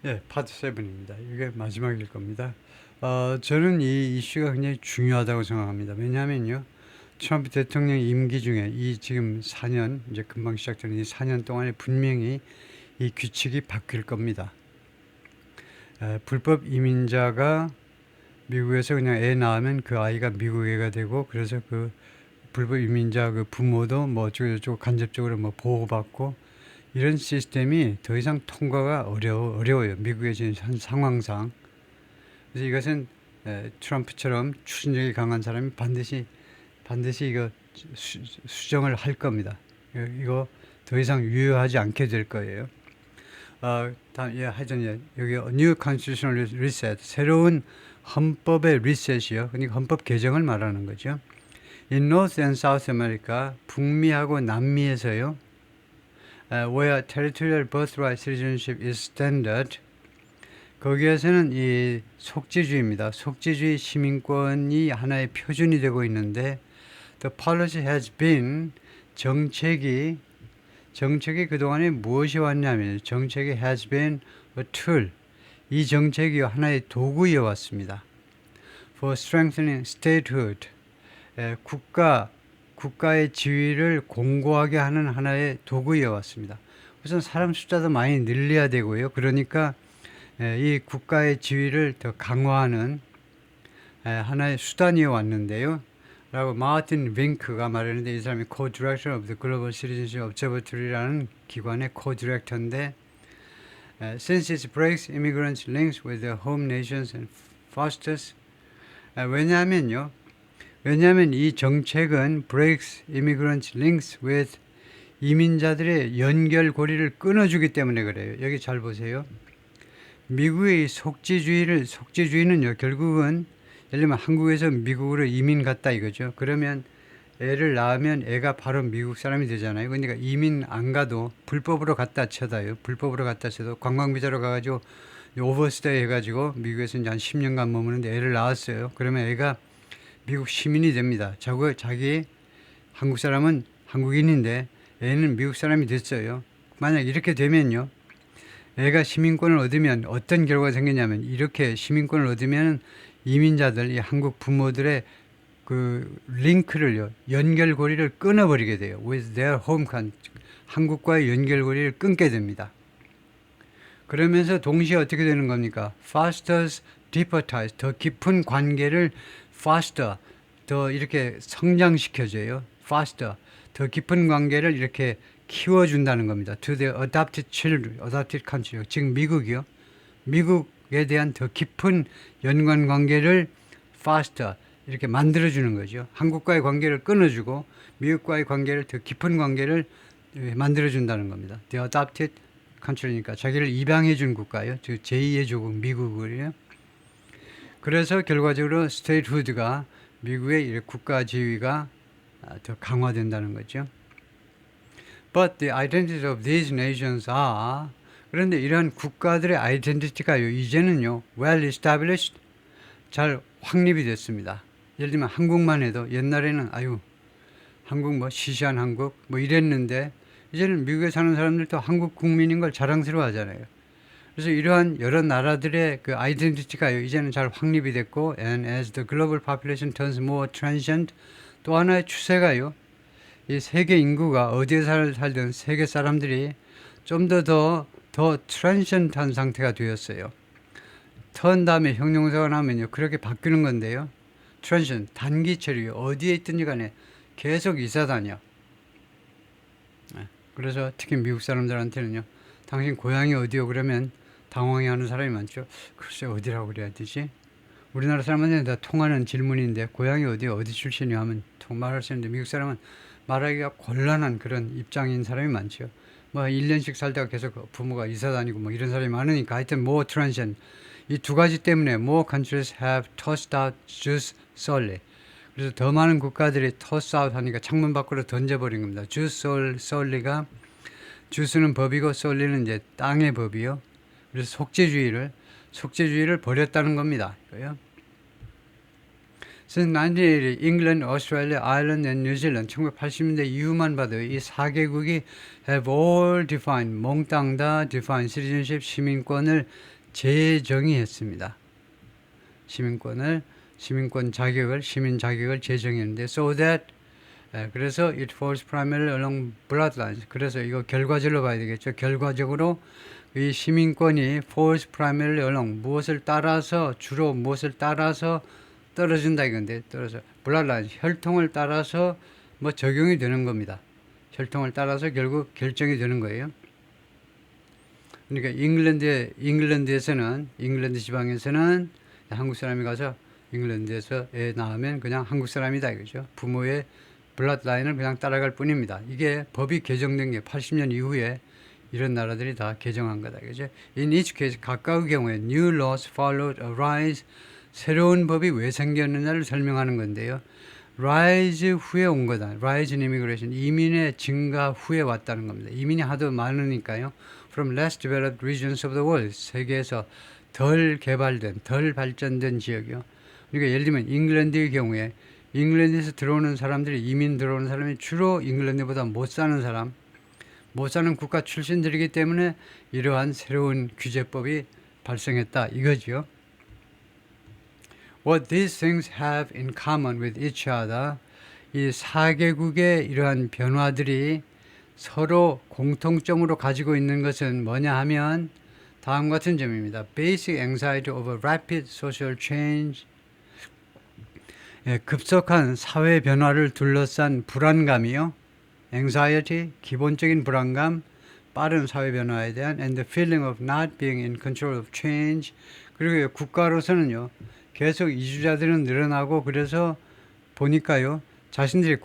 예, 파트 7입니다. 이게 마지막일 겁니다. 저는 이 이슈가 굉장히 중요하다고 생각합니다. 왜냐하면요, 트럼프 대통령 임기 중에 이 지금 4년, 이제 금방 시작되는 이 4년 동안에 분명히 이 규칙이 바뀔 겁니다. 불법 이민자가 미국에서 그냥 애 낳으면 그 아이가 미국 애가 되고, 그래서 그 불법 이민자 그 부모도 뭐 어쩌고저쩌고 간접적으로 뭐 보호받고, 이런 시스템이 더 이상 통과가 어려워요. 미국의 지금 현 상황상. 그래서 이것은 트럼프처럼 추진력이 강한 사람이 반드시 이거 수정을 할 겁니다. 이거 더 이상 유효하지 않게 될 거예요. 하여튼 여기 New Constitutional Reset, 새로운 헌법의 리셋이요. 그러니까 헌법 개정을 말하는 거죠. In North and South America, 북미하고 남미에서요, where territorial birthright citizenship is standard, 거기에서는 이 속지주의입니다. 속지주의 시민권이 하나의 표준이 되고 있는데, the policy has been, 정책이 그동안에 무엇이 왔냐면, 정책이 has been a tool, 이 정책이 하나의 도구이어 왔습니다. for strengthening statehood, 국가의 지위를 공고하게 하는 하나의 도구이어 왔습니다. 우선 사람 숫자도 많이 늘려야 되고요. 그러니까 이 국가의 지위를 더 강화하는 하나의 수단이어 왔는데요. 라고 마틴 윙크가 말했는데, 이 사람이 co-director of the Global Citizenship Observatory라는 기관의 co-director인데, since it breaks immigrants' links with their home nations and fosters, 왜냐하면 이 정책은 breaks immigrants' links with, 이민자들의 연결고리를 끊어주기 때문에 그래요. 여기 잘 보세요. 미국의 속지주의는요, 결국은 예를 들면 한국에서 미국으로 이민 갔다 이거죠. 그러면 애를 낳으면 애가 바로 미국 사람이 되잖아요. 그러니까 이민 안 가도 불법으로 갔다 쳐다요. 불법으로 갔다 쳐도 관광비자로 가가지고 오버스테이 해가지고 미국에서 이제 한 10년간 머무는데 애를 낳았어요. 그러면 애가 미국 시민이 됩니다. 자기 한국 사람은 한국인인데 애는 미국 사람이 됐어요. 만약 이렇게 되면요, 애가 시민권을 얻으면 어떤 결과가 생기냐면, 이렇게 시민권을 얻으면 이민자들, 이 한국 부모들의 그 링크를요, 연결고리를 끊어버리게 돼요. with their home country, 한국과의 연결고리를 끊게 됩니다. 그러면서 동시에 어떻게 되는 겁니까? fosters deeper ties, 더 깊은 관계를 foster, 더 이렇게 성장시켜줘요. foster, 더 깊은 관계를 이렇게 키워준다는 겁니다. to the adopted children, adopted country, 즉 미국이요. 미국에 대한 더 깊은 연관 관계를 foster, 이렇게 만들어주는 거죠. 한국과의 관계를 끊어주고 미국과의 관계를, 더 깊은 관계를 만들어준다는 겁니다. The adopted country니까 자기를 입양해준 국가요. 즉 제2의 조국 미국을요. 그래서 결과적으로 statehood가, 미국의 국가 지위가 더 강화된다는 거죠. But the identities of these nations are, 그런데 이러한 국가들의 아이덴티티가요, 이제는요, well established, 잘 확립이 됐습니다. 예를 들면 한국만 해도 옛날에는 한국 뭐 시시한 한국 뭐 이랬는데, 이제는 미국에 사는 사람들도 한국 국민인 걸 자랑스러워 하잖아요. 그래서 이러한 여러 나라들의 그 아이덴티티가요, 이제는 잘 확립이 됐고, and as the global population turns more transient, 또 하나의 추세가요, 이 세계 인구가 어디에 살든 세계 사람들이 좀 더 트랜시언트한 상태가 되었어요. 턴 다음에 형용사가 나오면요, 그렇게 바뀌는 건데요. 트랜시언트, 단기처리요. 어디에 있든지 간에 계속 이사 다녀. 그래서 특히 미국 사람들한테는요, 당신 고향이 어디요? 그러면 당황해하는 사람이 많죠. 글쎄 어디라고 그래야 되지? 우리나라 사람한테는 다 통하는 질문인데, 고향이 어디요? 어디 출신이요? 하면 말할 수 있는데, 미국 사람은 말하기가 곤란한 그런 입장인 사람이 많죠. 뭐 1년씩 살다가 계속 부모가 이사 다니고 뭐 이런 사람이 많으니까, 하여튼 more transient, 이 두 가지 때문에 more countries have tossed out Jews solely. 그래서 더 많은 국가들이 toss out 하니까 창문 밖으로 던져버린 겁니다. Jews solely가, 주스는 법이고 solely는 이제 땅의 법이요. 그래서 속죄주의를 버렸다는 겁니다. Since 1980, England, Australia, Ireland, and New Zealand 1980년대 이후만 봐도 이 4개국이 have all defined, 몽땅 다 defined citizenship, 시민권을 재정의했습니다. 시민 자격을 재정했는데 so that 그래서 it falls primarily along bloodlines. 그래서 이거 결과적으로 봐야 되겠죠. 결과적으로 이 시민권이 falls primarily along 주로 무엇을 따라서 떨어진다 이건데 떨어져 bloodlines 혈통을 따라서 뭐 적용이 되는 겁니다. 혈통을 따라서 결국 결정이 되는 거예요. 그러니까 잉글랜드 지방에서는 한국 사람이 가서 잉글랜드에서 애 낳으면 그냥 한국 사람이다 이거죠. 부모의 블러드라인을 그냥 따라갈 뿐입니다. 이게 법이 개정된 게 80년 이후에 이런 나라들이 다 개정한 거다. 그죠? In each case, 각각의 경우에 new laws followed a rise, 새로운 법이 왜 생겼느냐를 설명하는 건데요. rise 후에 온 거다. rise in immigration, 이민의 증가 후에 왔다는 겁니다. 이민이 하도 많으니까요. From less developed regions of the world, 세계에서 덜 개발된, 덜 발전된 지역이요. 그러니까 예를 들면 잉글랜드의 경우에 잉글랜드에서 들어오는 사람들이 이민 들어오는 사람이 주로 잉글랜드보다 못 사는 국가 출신들이기 때문에 이러한 새로운 규제법이 발생했다 이거죠. What these things have in common with each other, 이 4개국의 이러한 변화들이 서로 공통점으로 가지고 있는 것은 뭐냐 하면 다음 같은 점입니다. Basic anxiety over rapid social change, 급속한 사회 변화를 둘러싼 불안감이요. anxiety, 기본적인 불안감, 빠른 사회 변화에 대한 and the feeling of not being in control of change. 그리고 국가로서는요. 계속 이주자들은 늘어나고 그래서 보니까요. 자신들의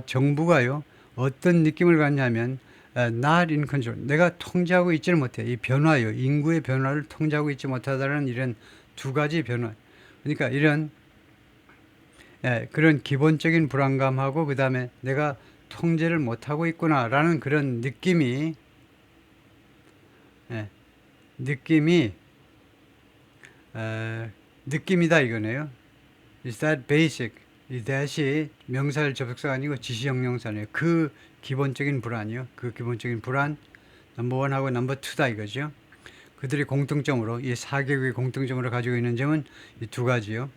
정부가요. 어떤 느낌을 갖냐면 not in control. 내가 통제하고 있지는 못해. 이 변화요. 인구의 변화를 통제하고 있지 못하다는 이런 두 가지 변화. 그러니까 이런 그런 기본적인 불안감하고 그 다음에 내가 통제를 못하고 있구나라는 그런 느낌이다 이거네요. Is that basic? 이 that이 명사를 접속사가 아니고 지시형용사네요. 그 기본적인 불안이요. 그 기본적인 불안 넘버 1하고 넘버 2다 이거죠. 그들이 공통점으로 이 4개국의 공통점으로 가지고 있는 점은 이 두 가지요.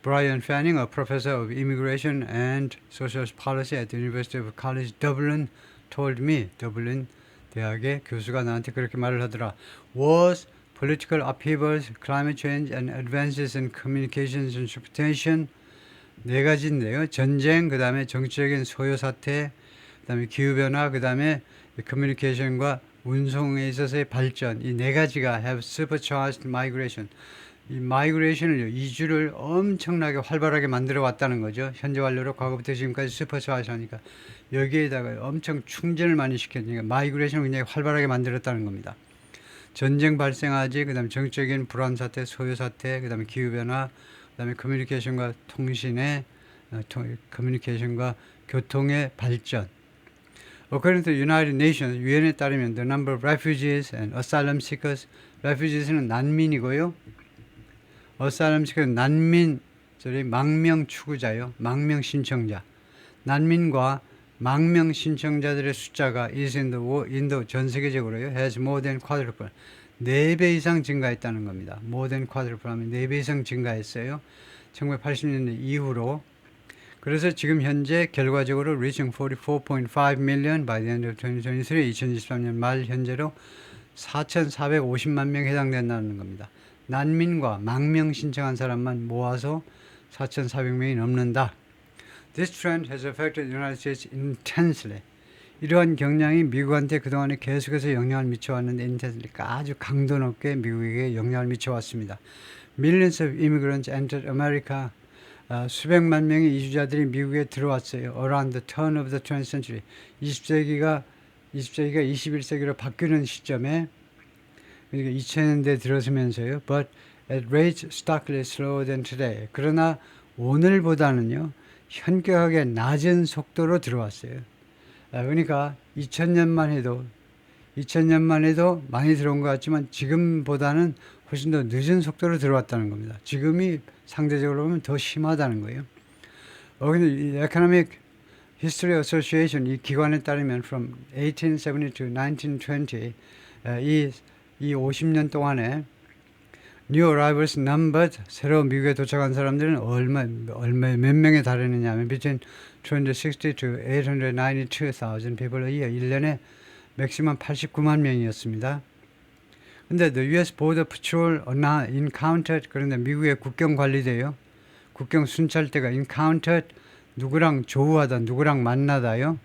Brian Fanning, a professor of immigration and social policy at the University of College Dublin, told me, 더블린 대학의 교수가 나한테 그렇게 말을 하더라. Was political upheavals, climate change, and advances in communications and transportation. 네 가지인데요. 전쟁, 그 다음에 정치적인 소요 사태, 그 다음에 기후변화, 그 다음에 커뮤니케이션과 운송에 있어서의 발전. 이 네 가지가 have supercharged migration. 이 마이그레이션을 이주를 엄청나게 활발하게 만들어 왔다는 거죠. 현재 완료로 과거부터 지금까지 슈퍼차지 하니까 여기에다가 엄청 충전을 많이 시켰으니까 마이그레이션을 굉장히 활발하게 만들었다는 겁니다. 전쟁 발생하지, 그 다음에 정치적인 불안 사태, 소요 사태, 그 다음에 기후변화, 그 다음에 커뮤니케이션과 커뮤니케이션과 교통의 발전. According to the United Nations, 유엔에 따르면 the number of refugees and asylum seekers, refugees는 난민이고요. asylum seekers 난민, 망명 추구자요. 망명 신청자. 난민과 망명 신청자들의 숫자가 is in the world, 전 세계적으로요. has more than quadruple. 4배 이상 증가했다는 겁니다. more than quadruple 하면 4배 이상 증가했어요. 1980년대 이후로. 그래서 지금 현재 결과적으로 reaching 44.5 million by the end of 2023, 2023년 말 현재로 4,450만 명에 해당된다는 겁니다. 난민과 망명 신청한 사람만 모아서 4,400명이 넘는다. This trend has affected the United States intensely. 이러한 경향이 미국한테 그동안에 계속해서 영향을 미쳐왔는데 intensely, 아주 강도 높게 미국에게 영향을 미쳐왔습니다. Millions of immigrants entered America. 수백만 명의 이주자들이 미국에 들어왔어요. Around the turn of the 20th century. 20세기가 21세기로 바뀌는 시점에, 그러니까 2000년대 들어서면서요. But at rates starkly slower than today. 그러나 오늘보다는요. 현격하게 낮은 속도로 들어왔어요. 그러니까 2000년만 해도 많이 들어온 것 같지만 지금보다는 훨씬 더 늦은 속도로 들어왔다는 겁니다. 지금이 상대적으로 보면 더 심하다는 거예요. 근데 이 Economic History Association 이 기관에 따르면 from 1870 to 1920 이 50년 동안에 New arrivals numbered 새로 미국에 도착한 사람들은 몇 명에 달했느냐면 between 260 to 892,000 people a year 1년에 맥시멈 89만 명이었습니다. 근데 the U.S. Border Patrol encountered 그런데 미국의 국경 관리대요. 국경 순찰대가 encountered 누구랑 조우하다 누구랑 만나다요.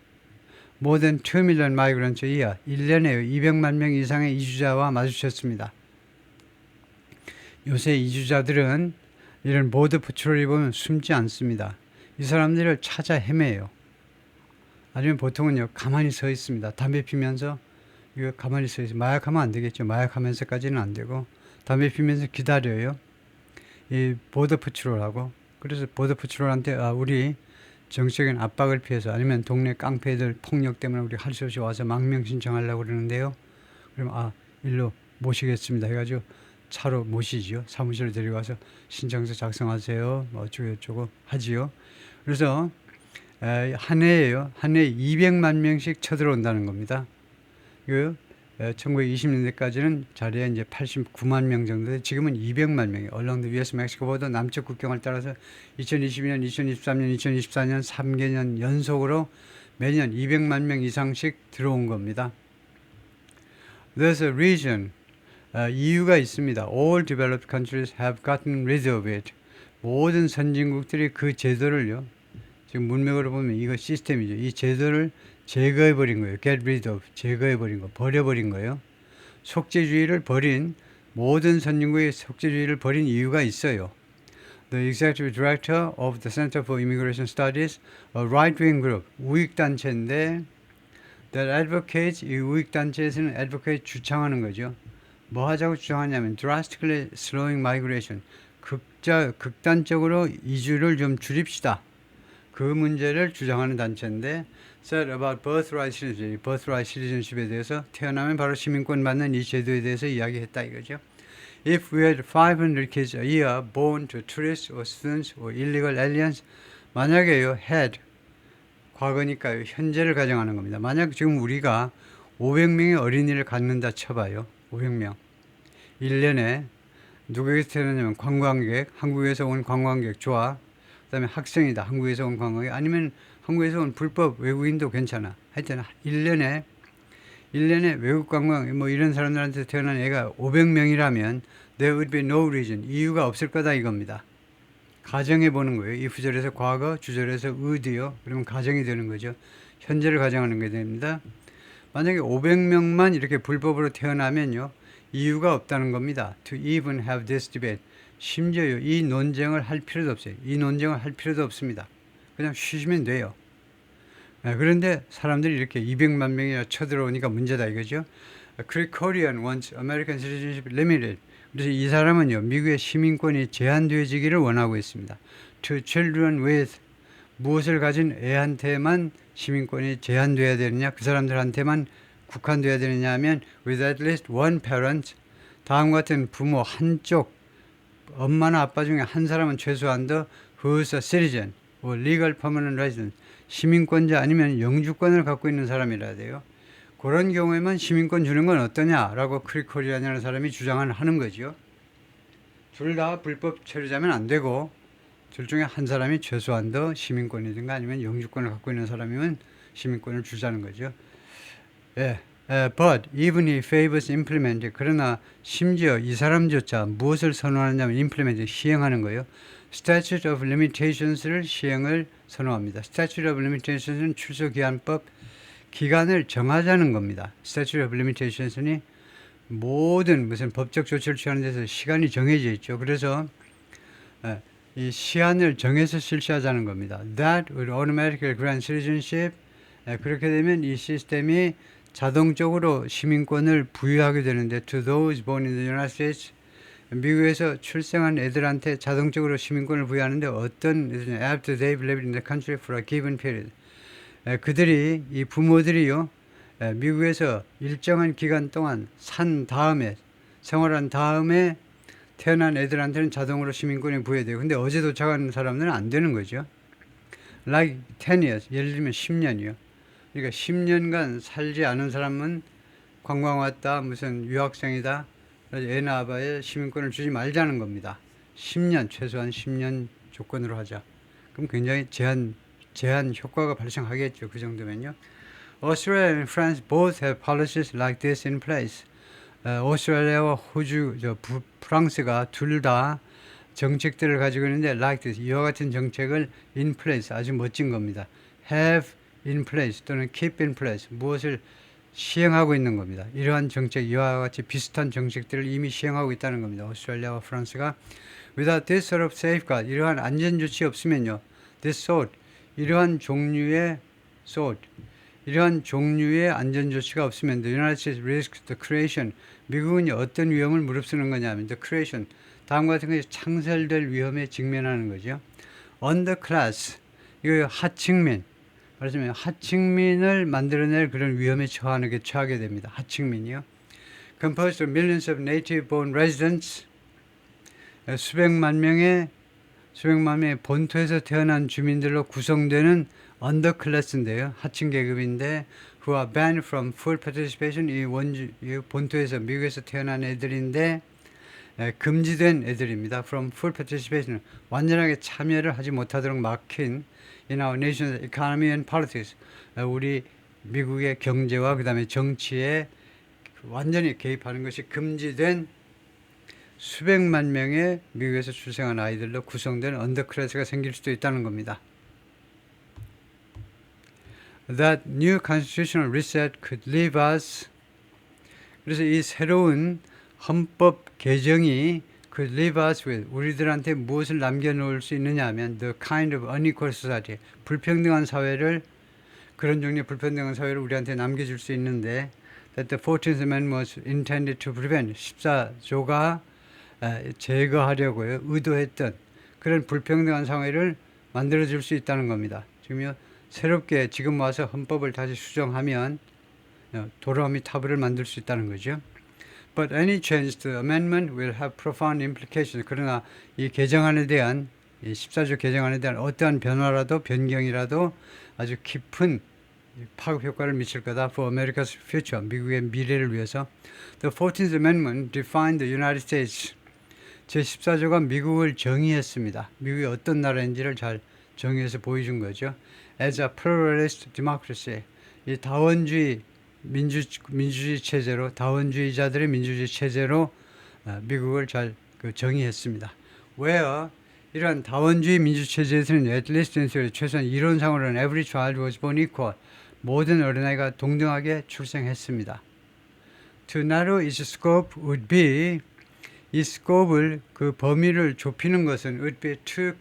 More than 2 million migrants a year 1년에 200만 명 이상의 이주자와 마주쳤습니다. 요새 이주자들은 이런 보드 패트롤이 보면 숨지 않습니다. 이 사람들을 찾아 헤매요. 아니면 보통은요 가만히 서 있습니다. 담배 피면서 이거 가만히 서 있어요. 마약하면 안 되겠죠. 마약하면서까지는 안 되고 담배 피면서 기다려요. 이 보드 패트롤하고 그래서 보드 패트롤한테 우리 정치적인 압박을 피해서 아니면 동네 깡패들 폭력 때문에 우리 할 수 없이 와서 망명 신청하려고 그러는데요. 그럼 일로 모시겠습니다. 해가지고 차로 모시지요. 사무실에 데려가서 신청서 작성하세요. 뭐 어쩌고 하지요. 그래서 한 해에요. 한 해에 200만 명씩 쳐들어온다는 겁니다. 1920년대까지는 자리에 이제 89만 명 정도, 지금은 200만 명이에요. Along the US Mexico border 남쪽 국경을 따라서 2022년, 2023년, 2024년 3개년 연속으로 매년 200만 명 이상씩 들어온 겁니다. There's a reason. 이유가 있습니다. All developed countries have gotten rid of it. 모든 선진국들이 그 제도를요. 지금 문맥으로 보면 이거 시스템이죠. 이 제도를 제거해버린 거예요. Get rid of. 제거해버린 거. 버려버린 거예요. 속죄주의를 버린 모든 선진국의 속죄주의를 버린 이유가 있어요. The executive director of the Center for Immigration Studies, a right-wing group, 우익단체인데 that advocates, 이 우익단체에서는 advocate 주창하는 거죠. 뭐 하자고 주장하냐면 drastically slowing migration, 극단적으로 이주를 좀 줄입시다. 그 문제를 주장하는 단체인데 said about birthright citizenship, birthright citizenship에 대해서 태어나면 바로 시민권 받는 이 제도에 대해서 이야기했다 이거죠. If we had 500 kids a year born to tourists or students or illegal aliens, 만약에요 had 과거니까요 현재를 가정하는 겁니다. 만약 지금 우리가 500명의 어린이를 갖는다 쳐봐요. 500명 1년에 누구에게서 태어나냐면 관광객, 한국에서 온 관광객 좋아. 그 다음에 학생이다. 한국에서 온 관광객 아니면 한국에서 온 불법 외국인도 괜찮아. 하여튼 1년에 외국 관광 뭐 이런 사람들한테 태어난 애가 500명이라면 there would be no reason. 이유가 없을 거다 이겁니다. 가정해 보는 거예요. 이 부절에서 과거, 주절에서 would요. 그러면 가정이 되는 거죠. 현재를 가정하는 게 됩니다. 만약에 500명만 이렇게 불법으로 태어나면요. 이유가 없다는 겁니다. To even have this debate. 심지어요. 이 논쟁을 할 필요도 없어요. 이 논쟁을 할 필요도 없습니다. 그냥 쉬시면 돼요. 그런데 사람들이 이렇게 200만 명이나 쳐들어오니까 문제다 이거죠. Korean wants American citizenship limited. 그래서 이 사람은요. 미국의 시민권이 제한되어지기를 원하고 있습니다. To children with 무엇을 가진 애한테만 시민권이 제한돼야 되느냐, 그 사람들한테만 국한돼야 되느냐 하면 with at least one parent, 다음과 같은 부모 한쪽, 엄마나 아빠 중에 한 사람은 최소한 더 who's a citizen or legal permanent resident, 시민권자 아니면 영주권을 갖고 있는 사람이라 돼요. 그런 경우에만 시민권 주는 건 어떠냐라고 크리코리안이라는 사람이 주장을 하는 거죠. 둘 다 불법 체류자면 안 되고 둘 중에 한 사람이 최소한 더 시민권이든가 아니면 영주권을 갖고 있는 사람이면 시민권을 주자는 거죠. But even if favors implement, 그러나 심지어 이 사람조차 무엇을 선호하느냐면 implement, 시행하는 거예요. Statute of Limitations를 시행을 선호합니다. Statute of Limitations은 출소기한법, 기간을 정하자는 겁니다. Statute of Limitations는 모든 무슨 법적 조치를 취하는 데서 시간이 정해져 있죠. 그래서 이 시한을 정해서 실시하자는 겁니다. That would automatically grant citizenship. 그렇게 되면 이 시스템이 자동적으로 시민권을 부여하게 되는데 to those born in the United States, 미국에서 출생한 애들한테 자동적으로 시민권을 부여하는데 어떤 after they've lived in the country for a given period. 그들이 이 부모들이요 미국에서 일정한 기간 동안 산 다음에 생활한 다음에 태어난 애들한테는 자동으로 시민권이 부여돼요. 근데 어제 도착한 사람들은 안 되는 거죠. Like 10 years, 예를 들면 10년이요. 그러니까 10년간 살지 않은 사람은 관광 왔다, 무슨 유학생이다, 그래서 애 낳아봐야 시민권을 주지 말자는 겁니다. 10년, 최소한 10년 조건으로 하자. 그럼 굉장히 제한 효과가 발생하겠죠. 그 정도면요. Australia and France both have policies like this in place. 오스트레일리아와 호주, 프랑스가 둘 다 정책들을 가지고 있는데 like this, 이와 같은 정책을 in place, 아주 멋진 겁니다. have in place 또는 keep in place, 무엇을 시행하고 있는 겁니다. 이러한 정책, 이와 같이 비슷한 정책들을 이미 시행하고 있다는 겁니다. 오스트레일리아와 프랑스가 without this sort of safeguard, 이러한 안전 조치 없으면요, this sort, 이러한 종류의 안전 조치가 없으면 the United States risks the creation, 미국은 어떤 위험을 무릅쓰는 거냐면 the creation, 다음과 같은 것이 창설될 위험에 직면하는 거죠. underclass, 이거 하층민, 말하자면 하층민을 만들어낼 그런 위험에 처하게 됩니다. 하층민이요. Composed of millions of native-born residents, 수백만 명의 본토에서 태어난 주민들로 구성되는 언더클래스인데요. 하층 계급인데 who are banned from full participation, 이 본토에서 미국에서 태어난 애들인데 금지된 애들입니다. from full participation, 완전하게 참여를 하지 못하도록 막힌 in our nation's economy and politics, 우리 미국의 경제와 그 다음에 정치에 완전히 개입하는 것이 금지된 수백만 명의 미국에서 출생한 아이들로 구성된 언더클래스가 생길 수도 있다는 겁니다. That new constitutional reset could leave us, 그래서 이 새로운 헌법 개정이 could leave us with, 우리들한테 무엇을 남겨놓을 수 있느냐 하면 the kind of unequal society, 불평등한 사회를, 그런 종류의 불평등한 사회를 우리한테 남겨줄 수 있는데 that the 14th Amendment was intended to prevent, 14조가 제거하려고요 의도했던 그런 불평등한 사회를 만들어줄 수 있다는 겁니다. 지금요 새롭게 지금 와서 헌법을 다시 수정하면 도라미 타블을 만들 수 있다는 거죠. But any change to the amendment will have profound implications. 그러나 이 개정안에 대한, 이 14조 개정안에 대한 어떠한 변화라도, 변경이라도 아주 깊은 파급 효과를 미칠 거다. For America's future, 미국의 미래를 위해서. The 14th Amendment defined the United States. 제14조가 미국을 정의했습니다. 미국이 어떤 나라인지를 잘 정의해서 보여준 거죠. As a pluralist democracy, 이 다원주의 민주주의 체제로, 다원주의자들의 민주주의 체제로 미국을 잘 정의했습니다. Where 이러한 다원주의 민주 체제에서는 at least in theory, 최소한 이론상으로는 every child was born equal, 모든 어린아이가 동등하게 출생했습니다. To narrow its scope would be, 이 스코프를, 그 범위를 좁히는 것은 would be to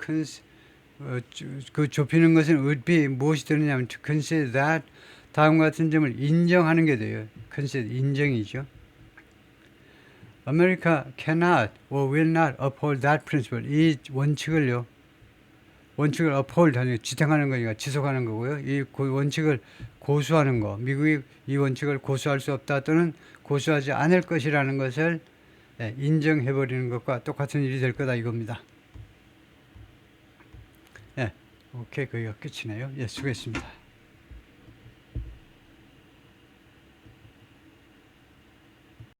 그 좁히는 것은 would be 무엇이 되느냐면 to consider that, 다음과 같은 점을 인정하는 게 돼요. consider, 인정이죠. America cannot or will not uphold that principle. 이 원칙을 uphold 하는, 지탱하는 거니까 지속하는 거고요. 이 원칙을 고수하는 거, 미국이 이 원칙을 고수할 수 없다 또는 고수하지 않을 것이라는 것을 인정해버리는 것과 똑같은 일이 될 거다 이겁니다. 오케이, 거기가 끝이네요. 수고했습니다.